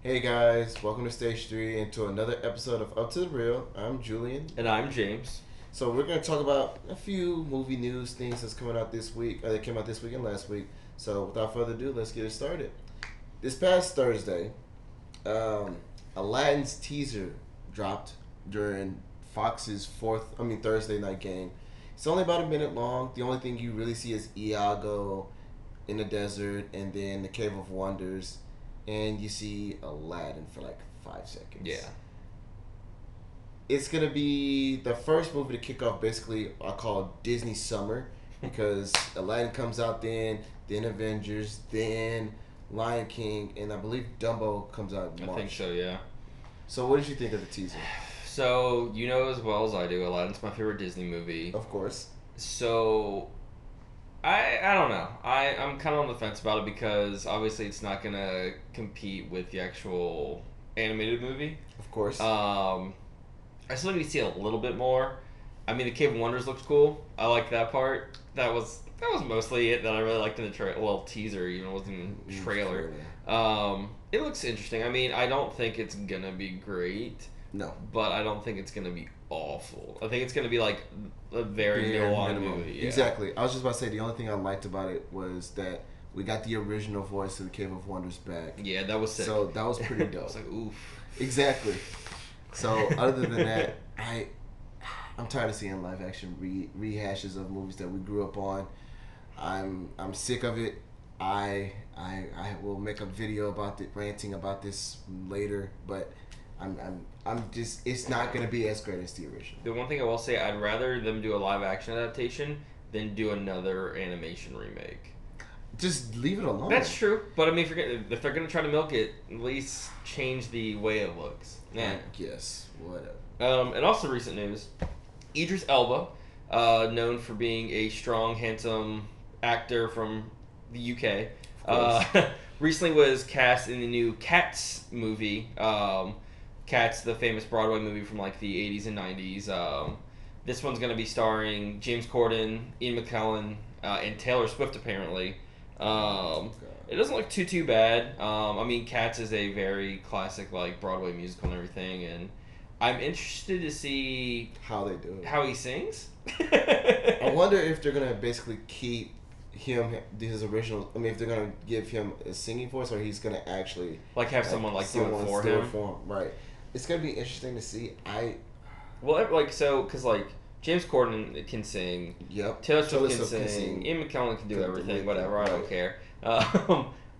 Hey guys, welcome to Stage 3 and to another episode of Up to the Real. I'm Julian. And I'm James. So we're going to talk about a few movie news things that's coming out this week, that came out this week and last week. So without further ado, let's get it started. This past Thursday, Aladdin's teaser dropped during Fox's Thursday night game. It's only about a minute long. The only thing you really see is Iago in the desert and then the Cave of Wonders, and you see Aladdin for like 5 seconds. Yeah. It's gonna be the first movie to kick off basically I call Disney Summer because Aladdin comes out then Avengers, then Lion King, and I believe Dumbo comes out in March. I think so, yeah. So what did you think of the teaser? So, you know as well as I do, Aladdin's my favorite Disney movie. Of course. So, I don't know. I'm kind of on the fence about it because obviously it's not going to compete with the actual animated movie. Of course. I still need to see a little bit more. I mean, the Cave of Wonders looks cool. I like that part. That was mostly it that I really liked in the teaser, even it wasn't even trailer. It looks interesting. I mean, I don't think it's gonna be great. No. But I don't think it's gonna be awful. I think it's gonna be like a very long movie. Yeah. Exactly. I was just about to say the only thing I liked about it was that we got the original voice of the Cave of Wonders back. Yeah, that was sick. So that was pretty dope. I was like, oof. Exactly. So other than that, I'm tired of seeing live action rehashes of movies that we grew up on. I'm sick of it. I will make a video about it, ranting about this later, but I'm just, it's not gonna be as great as the original. The one thing I will say, I'd rather them do a live action adaptation than do another animation remake. Just leave it alone. That's true, but I mean, if they're gonna try to milk it, at least change the way it looks. Yeah. Yes. Whatever. And also recent news, Idris Elba, known for being a strong, handsome actor from the UK, recently was cast in the new Cats movie. Cats, the famous Broadway movie from like the 80s and 90s. This one's going to be starring James Corden, Ian McKellen, and Taylor Swift apparently. It doesn't look too bad. I mean, Cats is a very classic like Broadway musical and everything, and I'm interested to see how they do it. How he sings. I wonder if they're gonna basically keep his original. I mean, if they're gonna give him a singing voice, or he's gonna actually like have someone like do it for him. Right. It's gonna be interesting to see. Because James Corden can sing. Yep. Taylor Swift can sing. Ian McKellen can do everything. Whatever. Right. I don't care.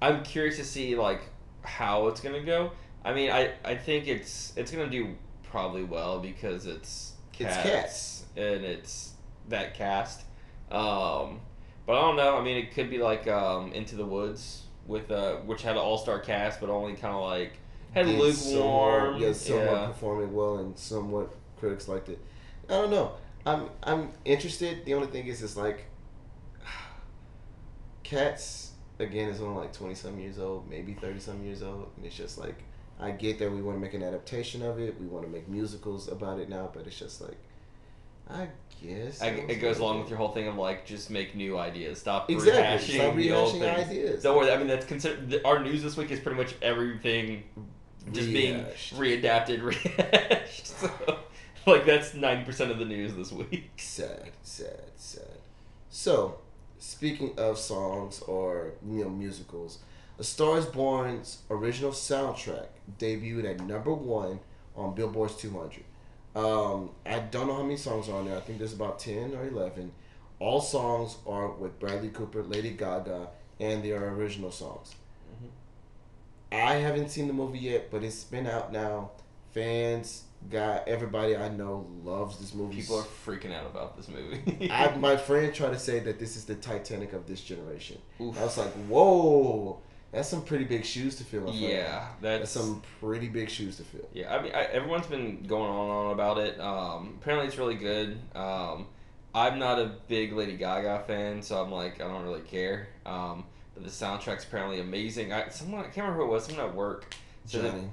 I'm curious to see like how it's gonna go. I mean, I think it's gonna do probably well because it's Cats and it's that cast. But I don't know. I mean, it could be like Into the Woods with which had an all-star cast, but only kind of like had lukewarm. Somewhat performing well, and somewhat critics liked it. I don't know. I'm interested. The only thing is like Cats again is only like 20-some years old, maybe 30-some years old, and it's just like I get that we want to make an adaptation of it. We want to make musicals about it now, but it's just like I guess it goes along with your whole thing of like just make new ideas. Stop rehashing the old things. Ideas. Don't worry. I mean, that's considered our news this week is pretty much everything just being readapted, rehashed. So, like that's 90% of the news this week. Sad. So, speaking of songs or musicals, A Star Is Born's original soundtrack debuted at #1 on Billboard's 200. I don't know how many songs are on there. I think there's about 10 or 11. All songs are with Bradley Cooper, Lady Gaga, and they are original songs. Mm-hmm. I haven't seen the movie yet, but it's been out now. Fans, everybody I know loves this movie. People are freaking out about this movie. My friend tried to say that this is the Titanic of this generation. Oof. I was like, whoa. That's some pretty big shoes to fill. Yeah, that's some pretty big shoes to fill. Yeah, I mean, everyone's been going on about it. Apparently, it's really good. I'm not a big Lady Gaga fan, so I'm like, I don't really care. But the soundtrack's apparently amazing. I can't remember who it was. Someone at work. Johnny.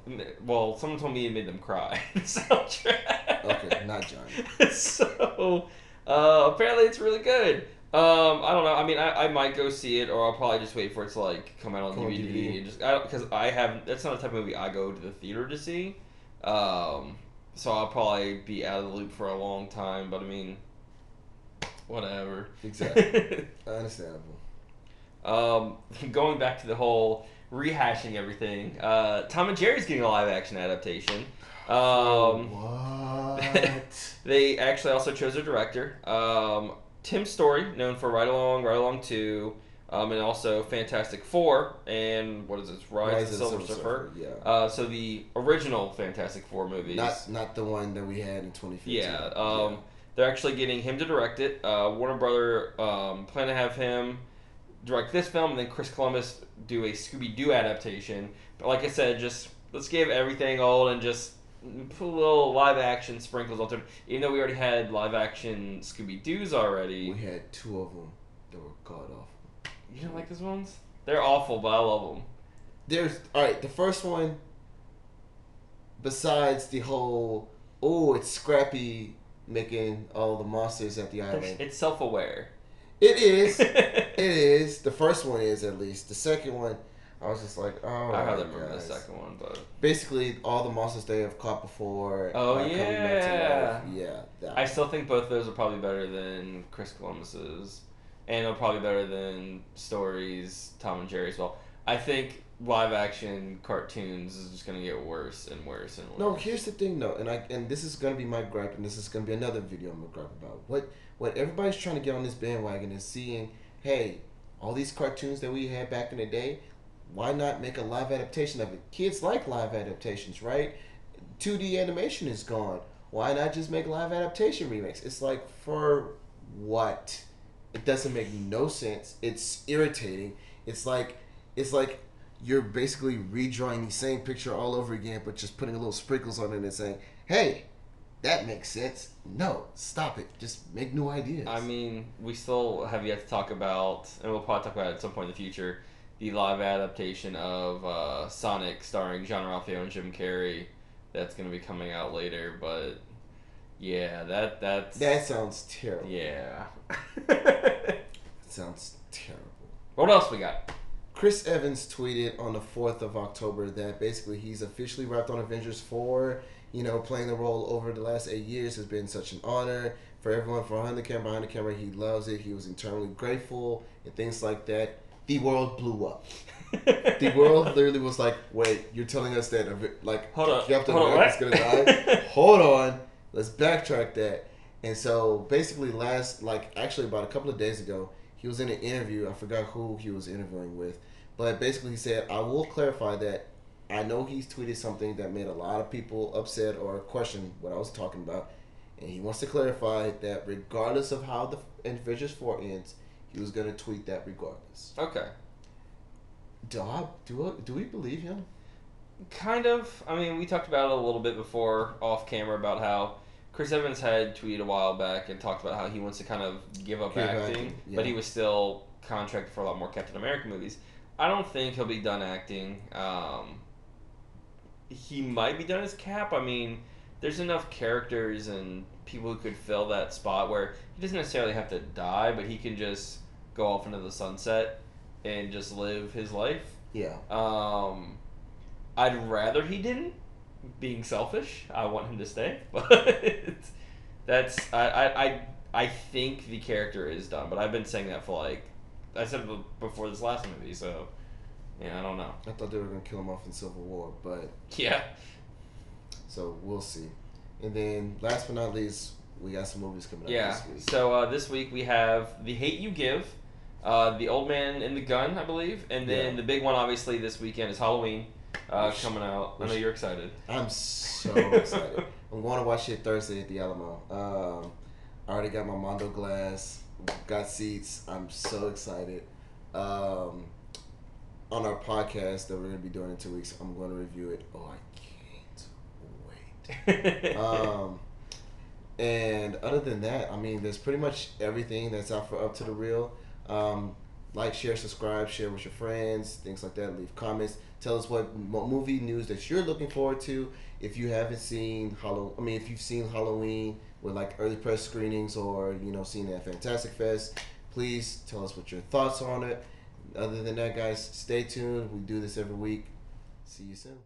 Someone told me it made them cry. The soundtrack. Okay, not Johnny. So apparently, it's really good. I don't know. I mean, I might go see it, or I'll probably just wait for it to like come out on Come on DVD DVD. and just because I have that's not the type of movie I go to the theater to see. Um, so I'll probably be out of the loop for a long time. But I mean, whatever. Exactly. Understandable. Going back to the whole rehashing everything. Tom and Jerry's getting a live action adaptation. What? They actually also chose a director. Tim Story, known for Ride Along 2, and also Fantastic Four, and what is this, Rise of the Silver Surfer? Yeah. So the original Fantastic Four movies. Not the one that we had in 2015. Yeah. They're actually getting him to direct it. Warner Brother plan to have him direct this film, and then Chris Columbus do a Scooby-Doo adaptation. But like I said, just let's give everything old and just put a little live action sprinkles on it. Even though we already had live action Scooby-Doos already. We had 2 of them that were god awful. You don't like those ones? They're awful, but I love them. Alright, the first one, besides the whole, it's Scrappy making all the monsters at the island. It's self-aware. It is. It is. The first one is, at least. The second one, I was just like, oh, I hardly remember the second one, but basically all the monsters they have caught before. Oh, are coming back yeah. to life. Yeah. That I one. still think both of those are probably better than Chris Columbus's, and they're probably better than Story's Tom and Jerry as well. I think live action cartoons is just gonna get worse and worse and worse. No, here's the thing though, and this is gonna be my gripe, and this is gonna be another video I'm gonna gripe about. What everybody's trying to get on this bandwagon is seeing, hey, all these cartoons that we had back in the day, why not make a live adaptation of it? Kids like live adaptations, right? 2D animation is gone. Why not just make live adaptation remakes? It's like, for what? It doesn't make no sense. It's irritating. It's like you're basically redrawing the same picture all over again, but just putting a little sprinkles on it and saying, hey, that makes sense. No, stop it. Just make new ideas. I mean, we still have yet to talk about, and we'll probably talk about it at some point in the future, the live adaptation of Sonic starring Jean-Ralphio and Jim Carrey. That's going to be coming out later, but yeah, that sounds terrible. Yeah. That sounds terrible. What else we got? Chris Evans tweeted on the 4th of October that basically he's officially wrapped on Avengers 4. You know, playing the role over the last 8 years has been such an honor for everyone behind the camera. He loves it. He was eternally grateful and things like that. The world blew up. The world literally was like, wait, you're telling us that, like, Captain America's going to die? Hold on. Let's backtrack that. And so basically actually about a couple of days ago, he was in an interview. I forgot who he was interviewing with. But basically he said, I will clarify that I know he's tweeted something that made a lot of people upset or question what I was talking about. And he wants to clarify that regardless of how the Avengers 4 ends, he was going to tweet that regardless. Okay. Do we believe him? Kind of. I mean, we talked about it a little bit before off camera about how Chris Evans had tweeted a while back and talked about how he wants to kind of give up acting, yeah. but he was still contracted for a lot more Captain America movies. I don't think he'll be done acting. He might be done as Cap. I mean, there's enough characters and people who could fill that spot where he doesn't necessarily have to die, but he can just go off into the sunset and just live his life. Yeah. I'd rather he didn't. Being selfish, I want him to stay, but that's I think the character is done. But I've been saying that for I said before this last movie, so yeah, I don't know. I thought they were gonna kill him off in Civil War, but yeah. So we'll see. And then last but not least, we got some movies coming up this week. So this week we have The Hate You Give, The Old Man and the Gun, I believe, and then the big one obviously this weekend is Halloween. Coming out. I know you're excited. I'm so excited. I'm going to watch it Thursday at the Alamo. I already got my Mondo glass, got seats. I'm so excited. On our podcast that we're going to be doing in 2 weeks, I'm going to review it. Oh, I can't wait. And other than that, I mean, there's pretty much everything that's out for Up to the Real. Like, share, subscribe, share with your friends, things like that. Leave comments. Tell us what movie news that you're looking forward to. If you haven't seen if you've seen Halloween with like early press screenings or seen it at Fantastic Fest, Please tell us what your thoughts on it. Other than that, guys, stay tuned. We do this every week. See you soon.